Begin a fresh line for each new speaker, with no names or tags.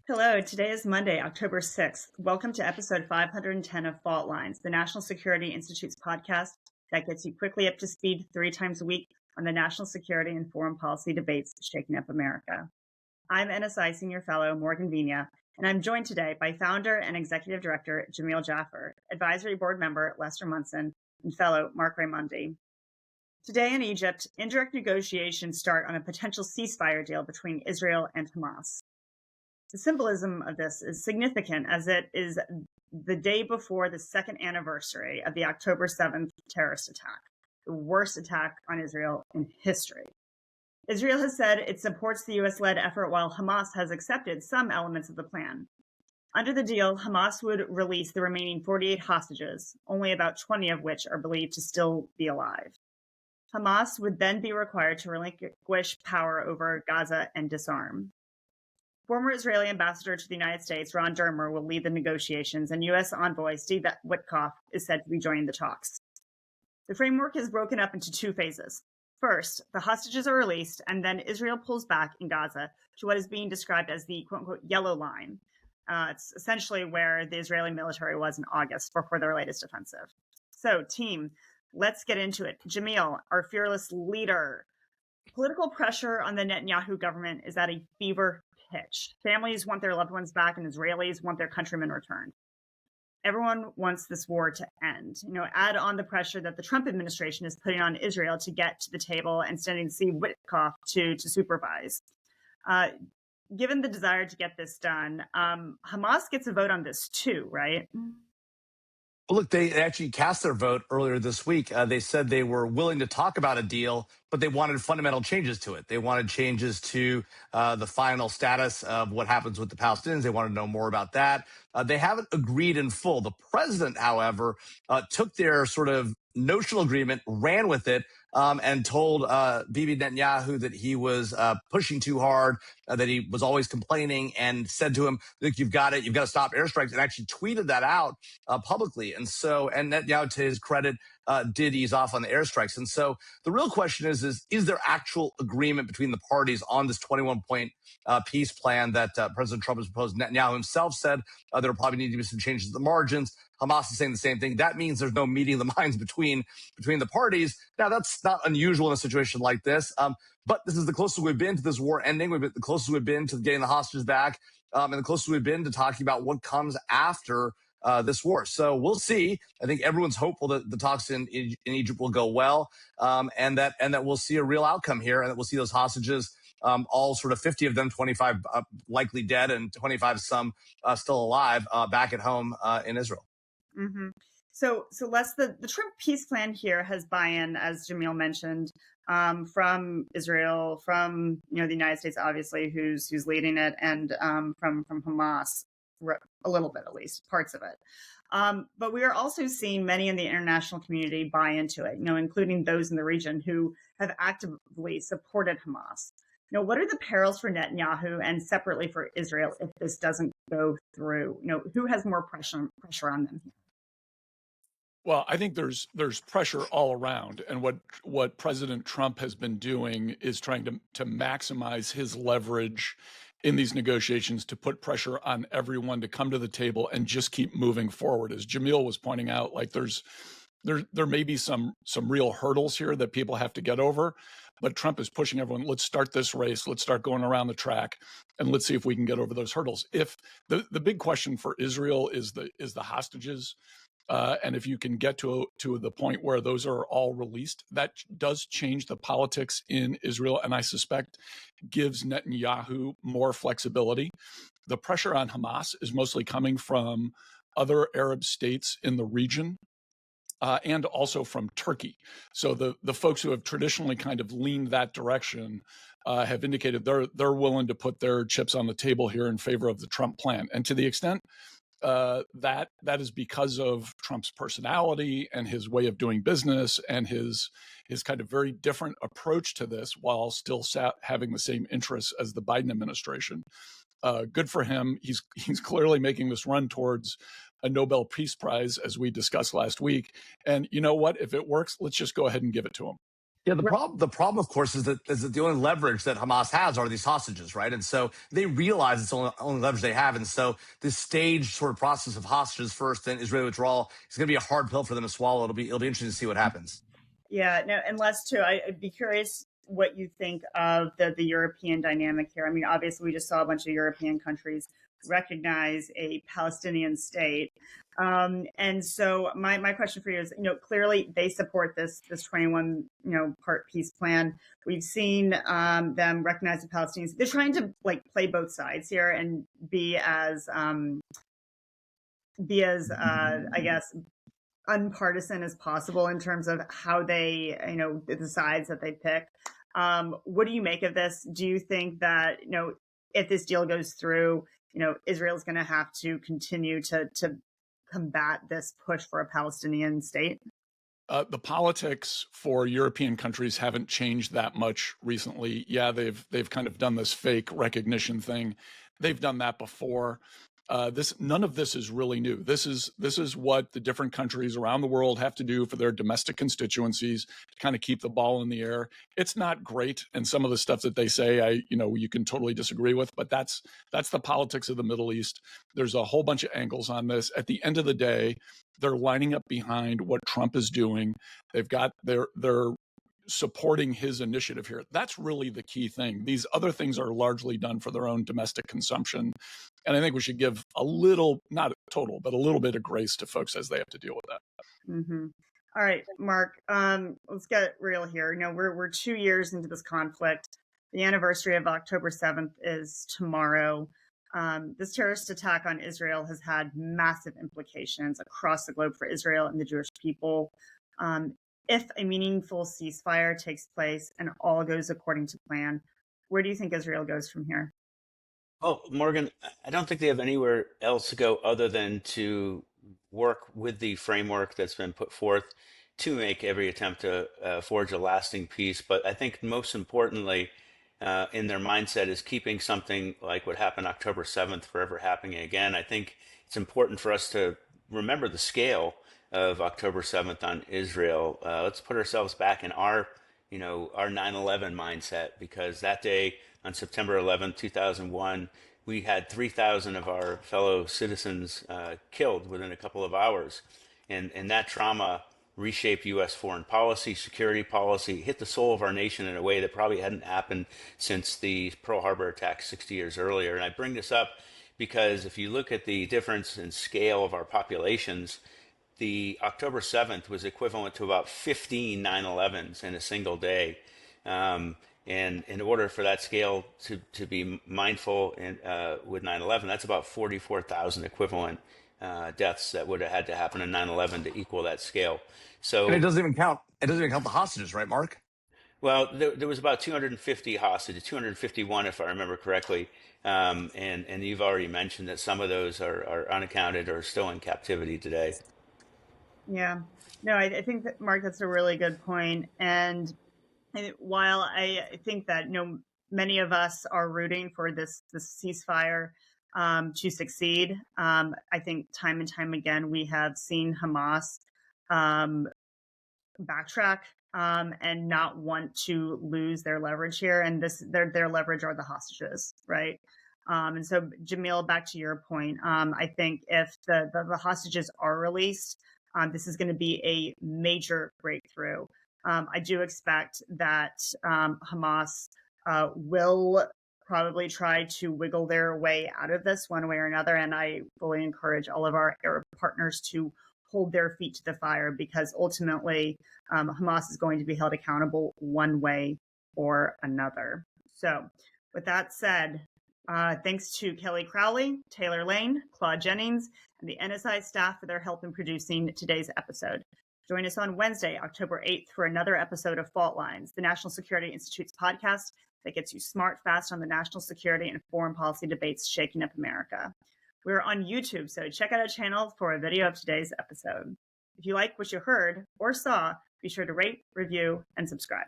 Hello, today is Monday, October 6th. Welcome to episode 510 of Fault Lines, the National Security Institute's podcast that gets you quickly up to speed 3 times a week on the national security and foreign policy debates shaking up America. I'm NSI Senior Fellow Morgan Vigna, and I'm joined today by founder and executive director Jamil Jaffer, advisory board member Lester Munson, and fellow Marc Raimondi. Today in Egypt, indirect negotiations start on a potential ceasefire deal between Israel and Hamas. The symbolism of this is significant as it is the day before the second anniversary of the October 7th terrorist attack, the worst attack on Israel in history. Israel has said it supports the U.S.-led effort while Hamas has accepted some elements of the plan. Under the deal, Hamas would release the remaining 48 hostages, only about 20 of which are believed to still be alive. Hamas would then be required to relinquish power over Gaza and disarm. Former Israeli ambassador to the United States, Ron Dermer, will lead the negotiations, and U.S. envoy Steve Witkoff is said to be joining the talks. The framework is broken up into 2 phases. First, the hostages are released, and then Israel pulls back in Gaza to what is being described as the quote-unquote yellow line. It's essentially where the Israeli military was in August before their latest offensive. So, team, let's get into it. Jamil, our fearless leader. Political pressure on the Netanyahu government is at a fever pitch. Families want their loved ones back, and Israelis want their countrymen returned. Everyone wants this war to end. Add on the pressure that the Trump administration is putting on Israel to get to the table and sending Steve Witkoff to supervise. Given the desire to get this done, Hamas gets a vote on this too, right?
Well, look, they actually cast their vote earlier this week. They said they were willing to talk about a deal, but they wanted fundamental changes to it. They wanted changes to the final status of what happens with the Palestinians. They wanted to know more about that. They haven't agreed in full. The president, however, took their sort of notional agreement, ran with it, and told Bibi Netanyahu that he was pushing too hard, that he was always complaining, and said to him, look, you've got to stop airstrikes, and actually tweeted that out publicly. And Netanyahu, to his credit, did ease off on the airstrikes. And so the real question is there actual agreement between the parties on this 21-point peace plan that President Trump has proposed? Netanyahu himself said there will probably need to be some changes at the margins. Hamas is saying the same thing. That means there's no meeting of the minds between the parties. Now, that's not unusual in a situation like this. But this is the closest we've been to this war ending. The closest we've been to getting the hostages back, and the closest we've been to talking about what comes after this war. So we'll see. I think everyone's hopeful that the talks in Egypt will go well, and that we'll see a real outcome here, and that we'll see those hostages, all sort of 50 of them, 25 likely dead, and 25 some still alive, back at home in Israel.
Mm-hmm. So Les, the Trump peace plan here has buy-in, as Jamil mentioned, from Israel, from the United States, obviously, who's leading it, and from Hamas, a little bit at least, parts of it. But we are also seeing many in the international community buy into it, including those in the region who have actively supported Hamas. What are the perils for Netanyahu and separately for Israel if this doesn't go through? Who has more pressure on them here?
Well, I think there's pressure all around, and what President Trump has been doing is trying to maximize his leverage in these negotiations to put pressure on everyone to come to the table and just keep moving forward. As Jamil was pointing out, like there may be some real hurdles here that people have to get over, but Trump is pushing everyone. Let's start this race. Let's start going around the track, and let's see if we can get over those hurdles. If the big question for Israel is the hostages. And if you can get to the point where those are all released, that does change the politics in Israel, and I suspect gives Netanyahu more flexibility. The pressure on Hamas is mostly coming from other Arab states in the region, and also from Turkey. So the folks who have traditionally kind of leaned that direction have indicated they're willing to put their chips on the table here in favor of the Trump plan. And to the extent that is because of Trump's personality and his way of doing business and his kind of very different approach to this, while still having the same interests as the Biden administration. Good for him. He's clearly making this run towards a Nobel Peace Prize, as we discussed last week. And you know what? If it works, let's just go ahead and give it to him.
Yeah, the problem, of course, is that the only leverage that Hamas has are these hostages, right? And so they realize it's the only leverage they have. And so this staged sort of process of hostages first, then Israeli withdrawal is going to be a hard pill for them to swallow. It'll be interesting to see what happens.
Yeah, no, and Les too. I'd be curious what you think of the European dynamic here. I mean, obviously, we just saw a bunch of European countries recognize a Palestinian state, and so my question for you is, clearly they support this 21 part peace plan. We've seen them recognize the Palestinians. They're trying to play both sides here and be as I guess unpartisan as possible in terms of how they, the sides that they pick. What do you make of this? Do you think that, if this deal goes through, Israel's going to have to continue to combat this push for a Palestinian state?
The politics for European countries haven't changed that much recently. Yeah, they've kind of done this fake recognition thing. They've done that before. None of this is really new. This is what the different countries around the world have to do for their domestic constituencies to kind of keep the ball in the air. It's not great, and some of the stuff that they say, you can totally disagree with, but that's the politics of the Middle East. There's a whole bunch of angles on this. At the end of the day, they're lining up behind what Trump is doing. They're supporting his initiative here. That's really the key thing. These other things are largely done for their own domestic consumption. And I think we should give a little, not total, but a little bit of grace to folks as they have to deal with that.
Mm-hmm. All right, Marc, let's get real here. We're 2 years into this conflict. The anniversary of October 7th is tomorrow. This terrorist attack on Israel has had massive implications across the globe for Israel and the Jewish people. If a meaningful ceasefire takes place and all goes according to plan, where do you think Israel goes from here?
Oh, Morgan, I don't think they have anywhere else to go other than to work with the framework that's been put forth to make every attempt to forge a lasting peace. But I think most importantly, in their mindset is keeping something like what happened October 7th forever happening again. I think it's important for us to remember the scale of October 7th on Israel. Let's put ourselves back in our 9/11 mindset, because that day on September 11th, 2001, we had 3,000 of our fellow citizens killed within a couple of hours. And that trauma reshaped U.S. foreign policy, security policy, hit the soul of our nation in a way that probably hadn't happened since the Pearl Harbor attack 60 years earlier. And I bring this up because if you look at the difference in scale of our populations, the October 7th was equivalent to about 15 9/11s in a single day. And in order for that scale to be mindful with 9/11, that's about 44,000 equivalent deaths that would have had to happen in 9/11 to equal that scale. So,
And it doesn't even count the hostages, right, Marc?
well, there was about 250 hostages, 251 if I remember correctly. And you've already mentioned that some of those are unaccounted or still in captivity today.
Yeah, no, I think that, Marc, that's a really good point. And while I think that many of us are rooting for this ceasefire to succeed, I think time and time again we have seen Hamas backtrack and not want to lose their leverage here. And their leverage are the hostages, right? And so, Jamil, back to your point, I think if the hostages are released, this is going to be a major breakthrough. I do expect that Hamas will probably try to wiggle their way out of this one way or another. And I fully encourage all of our Arab partners to hold their feet to the fire, because ultimately Hamas is going to be held accountable one way or another. So with that said, thanks to Kelly Crowley, Taylor Lane, Claude Jennings, and the NSI staff for their help in producing today's episode. Join us on Wednesday, October 8th, for another episode of Fault Lines, the National Security Institute's podcast that gets you smart fast on the national security and foreign policy debates shaking up America. We're on YouTube, so check out our channel for a video of today's episode. If you like what you heard or saw, be sure to rate, review, and subscribe.